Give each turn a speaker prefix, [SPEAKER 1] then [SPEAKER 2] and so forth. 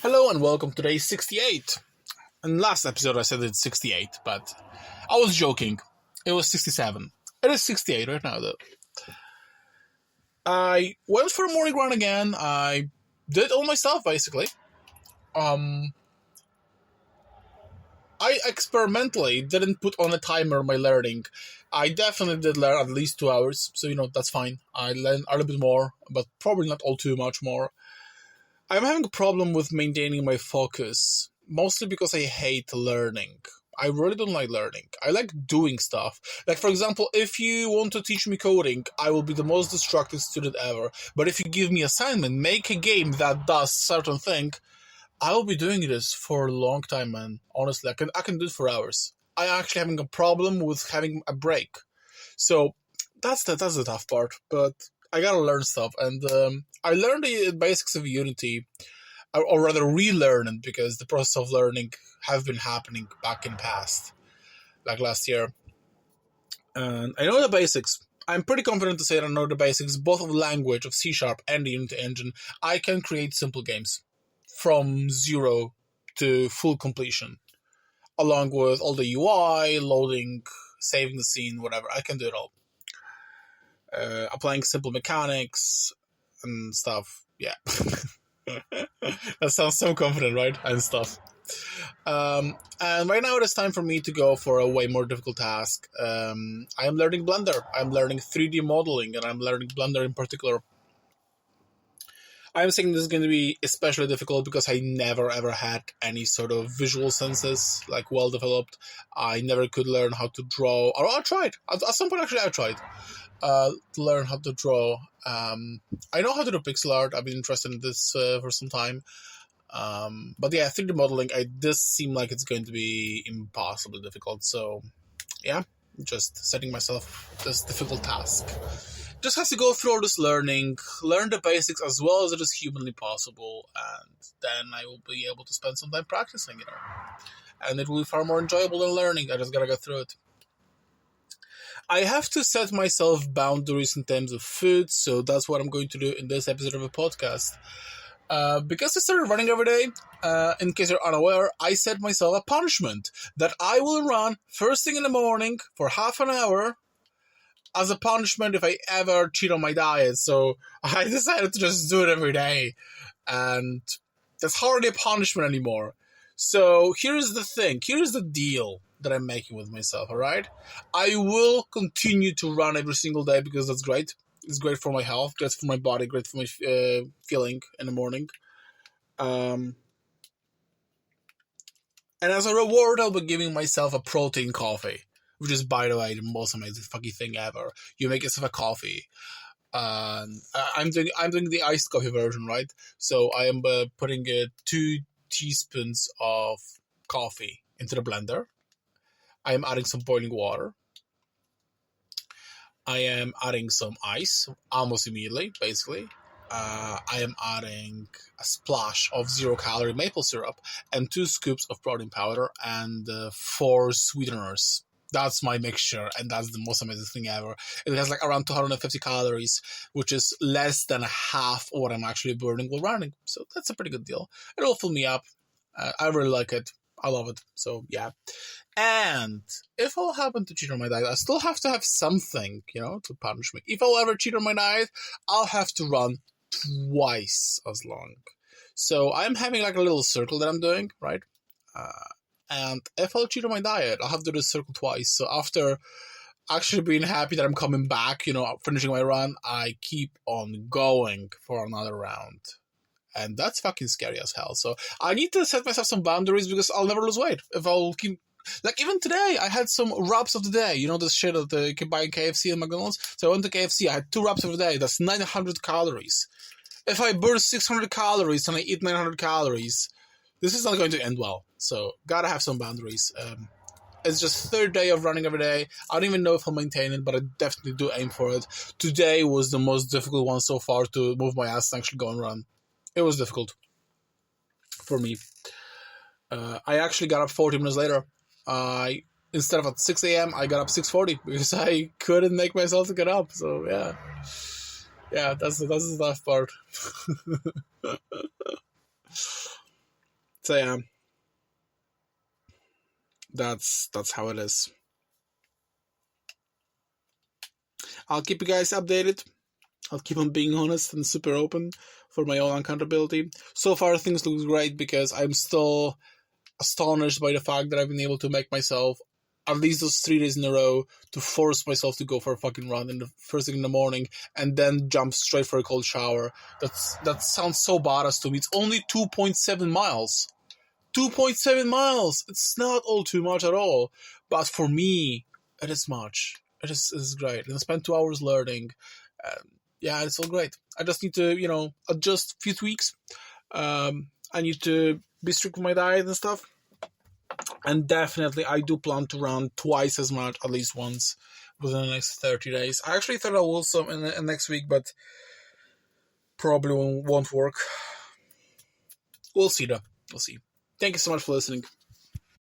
[SPEAKER 1] Hello and welcome to day 68. In last episode I said it's 68, but I was joking. It was 67. It is 68 right now though. I went for a morning run again. I did all my stuff basically. I experimentally didn't put on a timer my learning. I definitely did learn at least 2 hours, so that's fine. I learned a little bit more, but probably not all too much more. I'm having a problem with maintaining my focus, mostly because I hate learning. I really don't like learning. I like doing stuff. Like, for example, if you want to teach me coding, I will be the most destructive student ever. But if you give me assignment, make a game that does certain thing, I will be doing this for a long time, man. Honestly, I can do it for hours. I actually having a problem with having a break. So that's the tough part. But I gotta learn stuff, and I learned the basics of Unity, or rather relearn it, because the process of learning have been happening back in the past, like last year. And I know the basics. I'm pretty confident to say that I know the basics, both of the language of C# and the Unity engine. I can create simple games from zero to full completion, along with all the UI, loading, saving the scene, whatever. I can do it all. Applying simple mechanics and stuff. Yeah. That sounds so confident, right? And stuff. And right now it is time for me to go for a way more difficult task. I am learning Blender. I'm learning 3D modeling, and I'm learning Blender in particular. I'm saying this is going to be especially difficult because I never ever had any sort of visual senses like well developed. I never could learn how to draw, or I tried. At some point, actually, I tried to learn how to draw. I know how to do pixel art. I've been interested in this for some time. But yeah, 3D modeling, this seems like it's going to be impossibly difficult. So yeah, just setting myself this difficult task. Just has to go through all this learn the basics as well as it is humanly possible, and then I will be able to spend some time practicing, and it will be far more enjoyable than learning. I just gotta go through it. I have to set myself boundaries in terms of food, so that's what I'm going to do in this episode of a podcast. Because I started running every day, in case you're unaware, I set myself a punishment that I will run first thing in the morning for half an hour as a punishment if I ever cheat on my diet. So I decided to just do it every day, and that's hardly a punishment anymore. So here's the thing, here's the deal that I'm making with myself, alright? I will continue to run every single day because that's great. It's great for my health, great for my body, great for my feeling in the morning. And as a reward, I'll be giving myself a protein coffee, which is, by the way, the most amazing fucking thing ever. You make yourself a coffee. I'm doing the iced coffee version, right? So I am putting 2 teaspoons of coffee into the blender. I am adding some boiling water. I am adding some ice almost immediately, basically. I am adding a splash of 0-calorie maple syrup and 2 scoops of protein powder and 4 sweeteners. That's my mixture, and that's the most amazing thing ever. It has like around 250 calories, which is less than half of what I'm actually burning while running. So that's a pretty good deal. It will fill me up. I really like it. I love it. So yeah. And if I'll happen to cheat on my diet, I still have to have something, to punish me. If I'll ever cheat on my diet, I'll have to run twice as long. So I'm having like a little circle that I'm doing, right? And if I'll cheat on my diet, I'll have to do this circle twice. So after actually being happy that I'm coming back, finishing my run, I keep on going for another round. And that's fucking scary as hell. So I need to set myself some boundaries because I'll never lose weight. If I'll keep... Like, even today, I had some wraps of the day. This shit that you can buy in KFC and McDonald's? So I went to KFC, I had 2 wraps of the day. That's 900 calories. If I burn 600 calories and I eat 900 calories, this is not going to end well. So, gotta have some boundaries. It's just 3rd day of running every day. I don't even know if I'll maintain it, but I definitely do aim for it. Today was the most difficult one so far to move my ass and actually go and run. It was difficult for me. I actually got up 40 minutes later. Instead of at 6 a.m., I got up 6:40 because I couldn't make myself to get up. So, yeah, that's the tough part. So yeah, that's how it is. I'll keep you guys updated. I'll keep on being honest and super open for my own uncomfortability. So far, things look great because I'm still astonished by the fact that I've been able to make myself at least those 3 days in a row to force myself to go for a fucking run in the first thing in the morning and then jump straight for a cold shower. That sounds so badass to me. It's only 2.7 miles. 2.7 miles! It's not all too much at all. But for me, it is much. It is great. And I spent 2 hours learning. Yeah, it's all great. I just need to, adjust a few tweaks. I need to be strict with my diet and stuff. And definitely, I do plan to run twice as much, at least once, within the next 30 days. I actually thought I will some in next week, but probably won't work. We'll see, though. We'll see. Thank you so much for listening.